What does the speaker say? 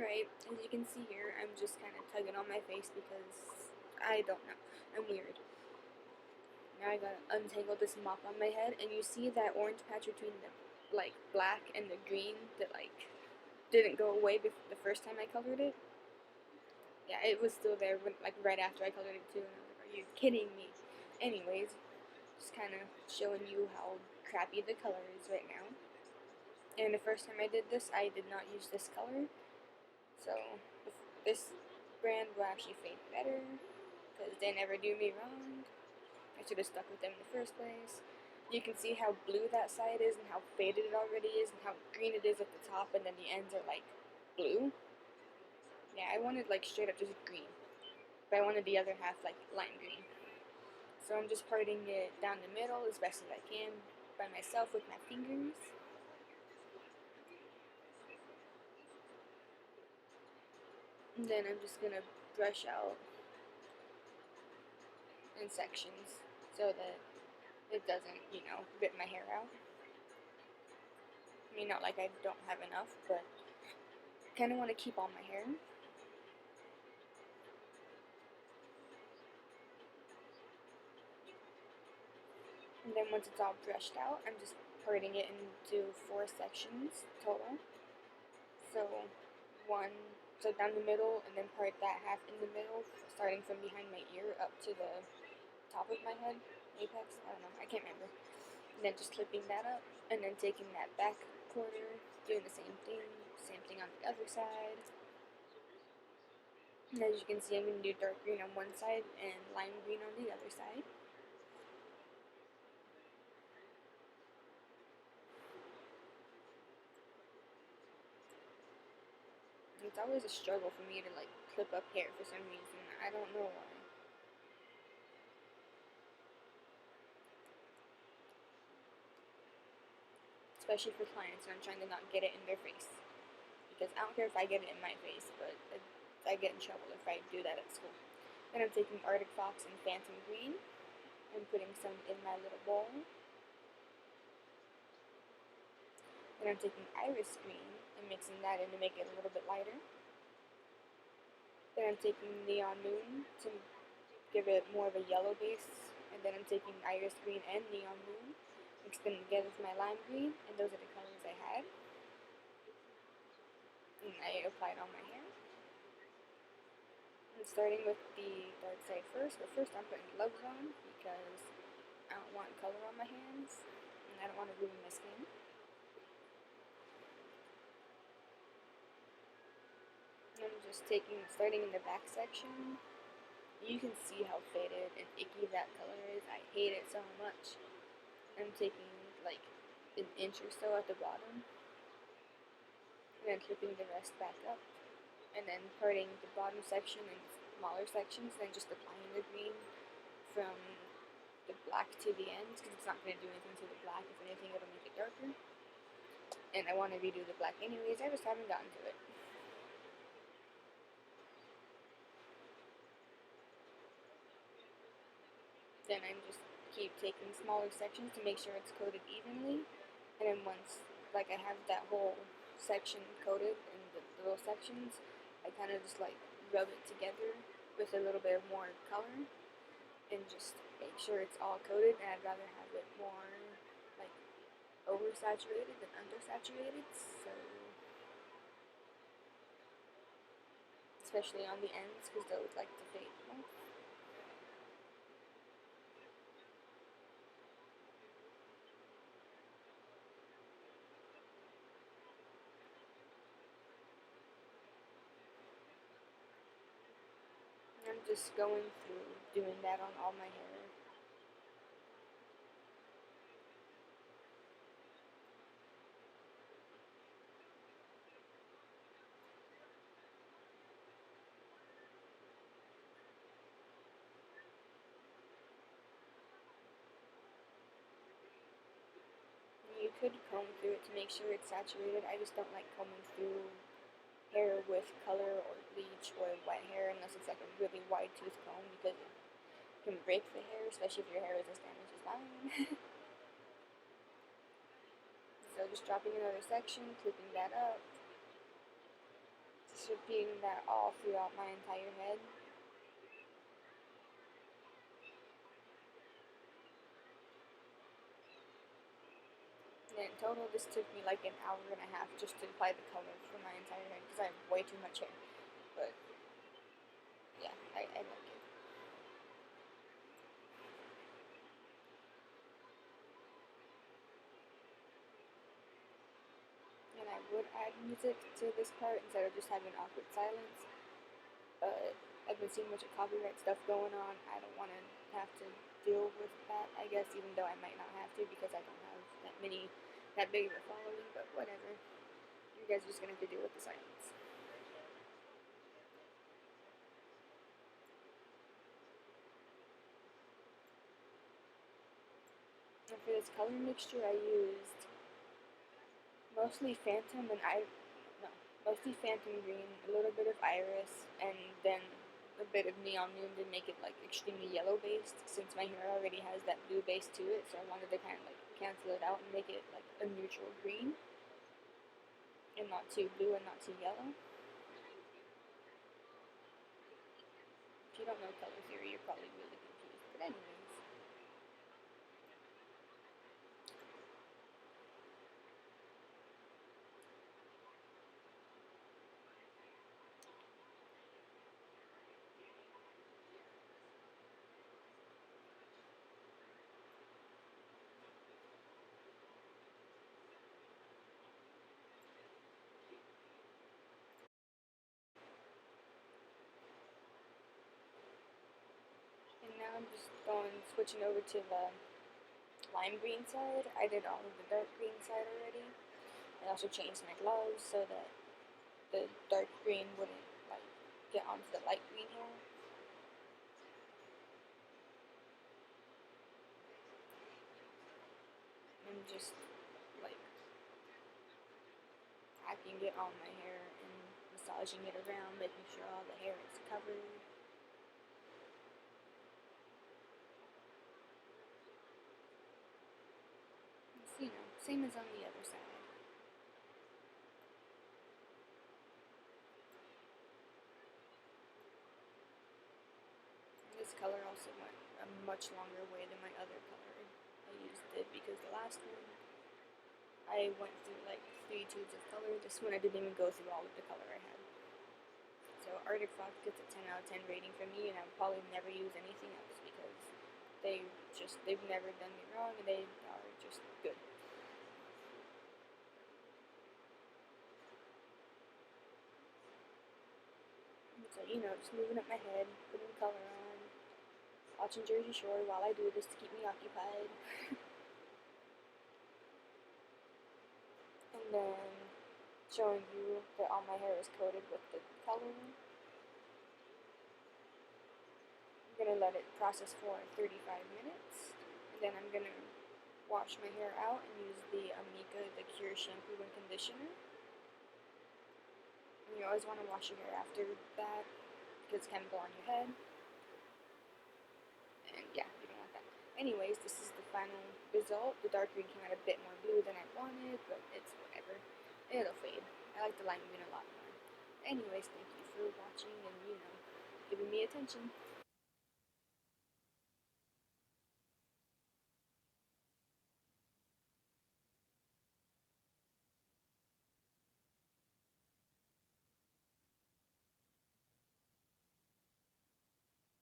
Alright, as you can see here, I'm just kind of tugging on my face because I don't know. I'm weird. Now I gotta untangle this mop on my head, and you see that orange patch between the like black and the green that like didn't go away the first time I colored it. Yeah, it was still there when, like right after I colored it too, and I was like, "Are you kidding me?" Anyways, just kind of showing you how crappy the color is right now. And the first time I did this, I did not use this color, so this brand will actually fade better because they never do me wrong. I should have stuck with them in the first place. You can see how blue that side is and how faded it already is and how green it is at the top, and then the ends are like blue. Yeah, I wanted like straight up just green, but I wanted the other half like lime green. So I'm just parting it down the middle as best as I can by myself with my fingers. And then I'm just gonna brush out in sections so that it doesn't, rip my hair out. I mean, not like I don't have enough, but I kind of want to keep all my hair. And then once it's all brushed out, I'm just parting it into 4 sections total. So so down the middle, and then part that half in the middle, starting from behind my ear up to the top of my head, apex, I don't know, I can't remember. And then just clipping that up, and then taking that back corner, doing the same thing on the other side. And as you can see, I'm going to do dark green on one side and lime green on the other side. It's always a struggle for me to like clip up hair for some reason. I don't know why. Especially for clients, and I'm trying to not get it in their face. Because I don't care if I get it in my face, but I get in trouble if I do that at school. Then I'm taking Arctic Fox and Phantom Green and putting some in my little bowl. Then I'm taking Iris Green and mixing that in to make it a little bit lighter. Then I'm taking Neon Moon to give it more of a yellow base. And then I'm taking Iris Green and Neon Moon, mix them together with my lime green, and those are the colors I had. And I applied on my hair. I'm starting with the dark side first, but first I'm putting gloves on because I don't want color on my hands, and I don't want to ruin my skin. And I'm just starting in the back section. You can see how faded and icky that color is. I hate it so much. I'm taking like an inch or so at the bottom, and then clipping the rest back up, and then parting the bottom section in smaller sections, then just applying the green from the black to the ends, because it's not going to do anything to the black. If anything, it'll make it darker. And I want to redo the black anyways, I just haven't gotten to it. Then I'm just keep taking smaller sections to make sure it's coated evenly. And then once, like, I have that whole section coated in the little sections, I kind of just like rub it together with a little bit more color and just make sure it's all coated. And I'd rather have it more like oversaturated than undersaturated, so especially on the ends because those like to fade more. I'm just going through doing that on all my hair. You could comb through it to make sure it's saturated. I just don't like combing through hair with color or bleach or wet hair unless it's like a really wide tooth comb because it can break the hair, especially if your hair is as damaged as mine. So just dropping another section, clipping that up, repeating that all throughout my entire head. And in total, this took me like an hour and a half just to apply the color for my entire head because I have way too much hair. But yeah, I like it. And I would add music to this part instead of just having awkward silence. But I've been seeing a bunch of copyright stuff going on. I don't want to have to deal with that, I guess, even though I might not have to because I don't have that big of a following, but whatever. You guys are just gonna have to deal with the silence. And for this color mixture, I used mostly Phantom and mostly Phantom Green, a little bit of Iris, and then a bit of Neon Moon to make it like extremely yellow based. Since my hair already has that blue base to it, so I wanted to kind of like cancel it out and make it like a neutral green, and not too blue and not too yellow. If you don't know color theory, you're probably really confused. But anyways. And now I'm just switching over to the lime green side. I did all of the dark green side already. I also changed my gloves so that the dark green wouldn't like get onto the light green hair. And just like packing it on my hair and massaging it around, making sure all the hair is covered. It's, same as on the other side. And this color also went a much longer way than my other color I used it because the last one I went through like 3 tubes of color. This one I didn't even go through all of the color I had. So Arctic Fox gets a 10 out of 10 rating from me, and I would probably never use anything else because they've never done me wrong and they are just good. So, just moving up my head, putting color on, watching Jersey Shore while I do this to keep me occupied. And then showing you that all my hair is coated with the color. I'm going to let it process for 35 minutes. And then I'm going to wash my hair out and use the Amika The Cure shampoo and conditioner. And you always want to wash your hair after that because it's chemical on your head. And yeah, you don't want that. Anyways, this is the final result. The dark green came out a bit more blue than I wanted, but it's whatever. It'll fade. I like the lime green a lot more. Anyways, thank you for watching and, giving me attention.